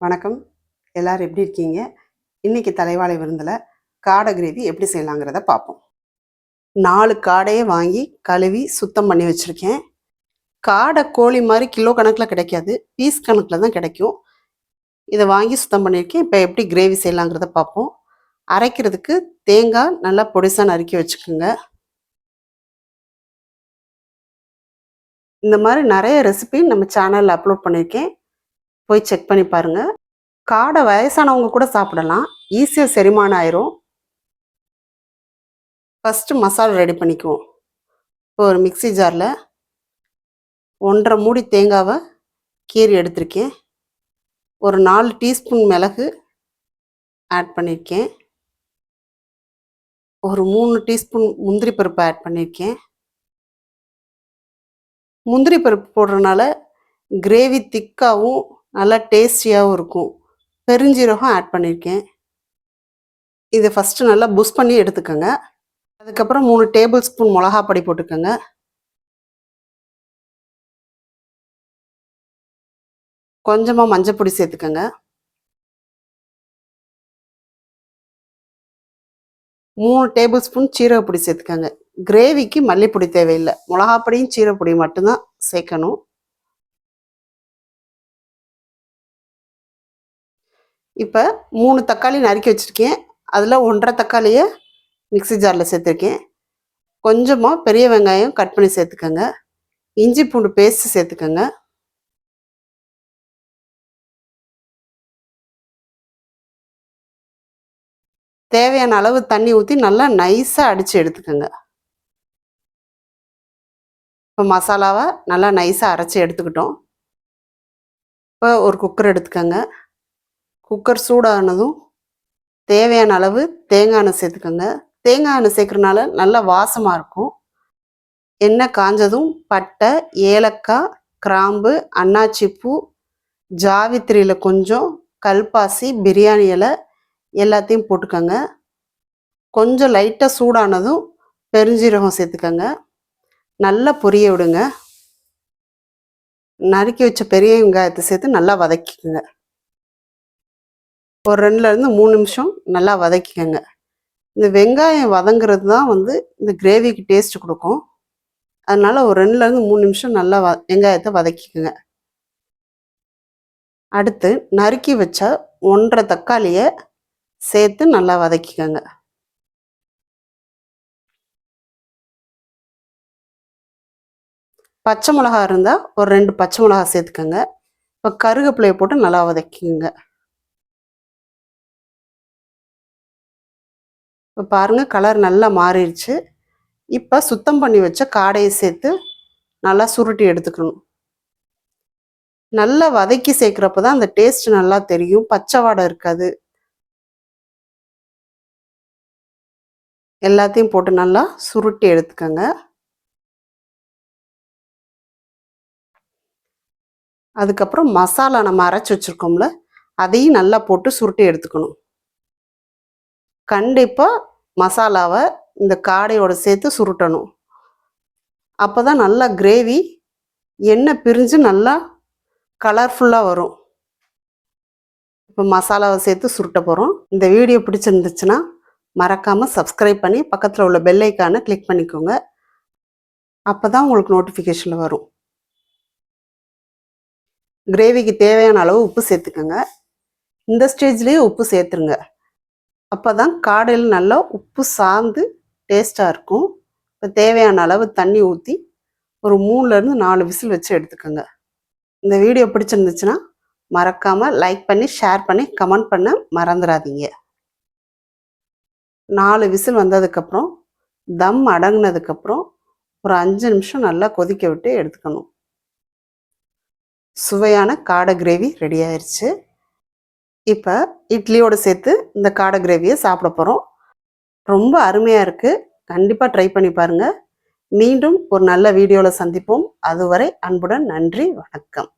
வணக்கம். எல்லாரும் எப்படி இருக்கீங்க? இன்னைக்கு தலைவாழை விருந்தில் காடை கிரேவி எப்படி செய்யலாங்கிறத பார்ப்போம். 4 காடையை வாங்கி கழுவி சுத்தம் பண்ணி வச்சுருக்கேன். காடை கோழி மாதிரி கிலோ கணக்கில் கிடைக்காது, பீஸ் கணக்கில் தான் கிடைக்கும். இதை வாங்கி சுத்தம் பண்ணியிருக்கேன். இப்போ எப்படி கிரேவி செய்யலாங்கிறத பார்ப்போம். அரைக்கிறதுக்கு தேங்காய் நல்லா பொடிசாக நறுக்கி வச்சுக்கோங்க. இந்த மாதிரி நிறைய ரெசிபி நம்ம சேனலில் அப்லோட் பண்ணியிருக்கேன், போய் செக் பண்ணி பாருங்கள். காடை வயசானவங்க கூட சாப்பிடலாம், ஈஸியாக செரிமானம் ஆயிரும். ஃபஸ்ட்டு மசாலா ரெடி பண்ணிக்குவோம். இப்போ ஒரு மிக்சி ஜாரில் 1.5 மூடி தேங்காவை கீறி எடுத்திருக்கேன். ஒரு 4 டீஸ்பூன் மிளகு ஆட் பண்ணியிருக்கேன். ஒரு 3 டீஸ்பூன் முந்திரி பருப்பு ஆட் பண்ணியிருக்கேன். முந்திரி பருப்பு போடுறதுனால கிரேவி திக்காகவும் நல்லா டேஸ்டியாகவும் இருக்கும். பெருஞ்சீரகம் ஆட் பண்ணியிருக்கேன். இதை ஃபஸ்ட்டு நல்லா புஷ் பண்ணி எடுத்துக்கோங்க. அதுக்கப்புறம் 3 டேபிள் ஸ்பூன் மிளகாப்பொடி போட்டுக்கோங்க. கொஞ்சமாக மஞ்சள் பொடி சேர்த்துக்கோங்க. 3 டேபிள் ஸ்பூன் சீரகப்பொடி சேர்த்துக்கோங்க. கிரேவிக்கு மல்லிப்பொடி தேவையில்லை, மிளகாப்பொடியும் சீரகப்பொடி மட்டும்தான் சேர்க்கணும். இப்போ 3 தக்காளி நறுக்கி வச்சுருக்கேன். அதில் 1.5 தக்காளியை மிக்சி ஜாரில் சேர்த்துருக்கேன். கொஞ்சமாக பெரிய வெங்காயம் கட் பண்ணி சேர்த்துக்கோங்க. இஞ்சி பூண்டு பேஸ்ட்டு சேர்த்துக்கோங்க. தேவையான அளவு தண்ணி ஊற்றி நல்லா நைஸாக அடித்து எடுத்துக்கோங்க. இப்போ மசாலாவை நல்லா நைஸாக அரைச்சி எடுத்துக்கிட்டோம். இப்போ ஒரு குக்கர் எடுத்துக்கோங்க. குக்கர் சூடானதும் தேவையான அளவு தேங்காய் எண்ணெய் சேர்த்துக்கோங்க. தேங்காய் எண்ணெய் சேர்க்குறதுனால நல்லா வாசமாக இருக்கும். எண்ணெய் காஞ்சதும் பட்டை, ஏலக்காய், கிராம்பு, அன்னாச்சிப்பூ, ஜாவித்திரியில் கொஞ்சம், கல்பாசி, பிரியாணி இலை எல்லாத்தையும் போட்டுக்கோங்க. கொஞ்சம் லைட்டாக சூடானதும் பெருஞ்சீரகம் சேர்த்துக்கோங்க. நல்லா பொரிய விடுங்க. நறுக்கி வச்ச பெரிய வெங்காயத்தை சேர்த்து நல்லா வதக்கிக்கோங்க. ஒரு 2லேருந்து 3 நிமிஷம் நல்லா வதக்கிக்கோங்க. இந்த வெங்காயம் வதங்கிறது தான் இந்த கிரேவிக்கு டேஸ்ட் கொடுக்கும். அதனால் ஒரு 2லேருந்து 3 நிமிஷம் நல்லா வெங்காயத்தை வதக்கிக்கோங்க. அடுத்து நறுக்கி வச்ச 1.5 தக்காளியை சேர்த்து நல்லா வதக்கிக்கோங்க. பச்சை மிளகா இருந்தால் ஒரு 2 பச்சை மிளகா சேர்த்துக்கோங்க. இப்போ கருவேப்பிலையை போட்டு நல்லா வதக்கிக்கோங்க. இப்போ பாருங்கள், கலர் நல்லா மாறிடுச்சு. இப்போ சுத்தம் பண்ணி வச்ச காடையை சேர்த்து நல்லா சுருட்டி எடுத்துக்கணும். நல்லா வதக்கி சேர்க்குறப்ப தான் அந்த டேஸ்ட் நல்லா தெரியும், பச்சை வாடை இருக்காது. எல்லாத்தையும் போட்டு நல்லா சுருட்டி எடுத்துக்கோங்க. அதுக்கப்புறம் மசாலா நம்ம அரைச்சி வச்சுருக்கோம்ல, அதையும் நல்லா போட்டு சுருட்டி எடுத்துக்கணும். கண்டிப்பாக மசாலாவை இந்த காடையோடு சேர்த்து சுருட்டணும். அப்போ தான் நல்லா கிரேவி எண்ணெய் பிரிஞ்சு நல்லா கலர்ஃபுல்லாக வரும். இப்போ மசாலாவை சேர்த்து சுருட்ட போகிறோம். இந்த வீடியோ பிடிச்சிருந்துச்சுன்னா மறக்காமல் சப்ஸ்கிரைப் பண்ணி பக்கத்தில் உள்ள பெல் ஐக்கானை கிளிக் பண்ணிக்கோங்க. அப்போ தான் உங்களுக்கு நோட்டிஃபிகேஷனில் வரும். கிரேவிக்கு தேவையான அளவு உப்பு சேர்த்துக்கோங்க. இந்த ஸ்டேஜ்லேயே உப்பு சேர்த்துருங்க. அப்போ தான் காடையில் நல்லா உப்பு சார்ந்து டேஸ்ட்டாக இருக்கும். இப்போ தேவையான அளவு தண்ணி ஊற்றி ஒரு 3லேருந்து 4 விசில் வச்சு எடுத்துக்கோங்க. இந்த வீடியோ பிடிச்சிருந்துச்சுன்னா மறக்காமல் லைக் பண்ணி, ஷேர் பண்ணி, கமெண்ட் பண்ண மறந்துடாதீங்க. 4 விசில் வந்ததுக்கப்புறம் தம் அடங்கினதுக்கப்புறம் ஒரு 5 நிமிஷம் நல்லா கொதிக்க விட்டு எடுத்துக்கணும். சுவையான காடை கிரேவி ரெடி ஆயிடுச்சு. இப்போ இட்லியோடு சேர்த்து இந்த காடை கிரேவியை சாப்பிட போகிறோம். ரொம்ப அருமையாக இருக்குது. கண்டிப்பாக ட்ரை பண்ணி பாருங்கள். மீண்டும் ஒரு நல்ல வீடியோவில் சந்திப்போம். அதுவரை அன்புடன் நன்றி, வணக்கம்.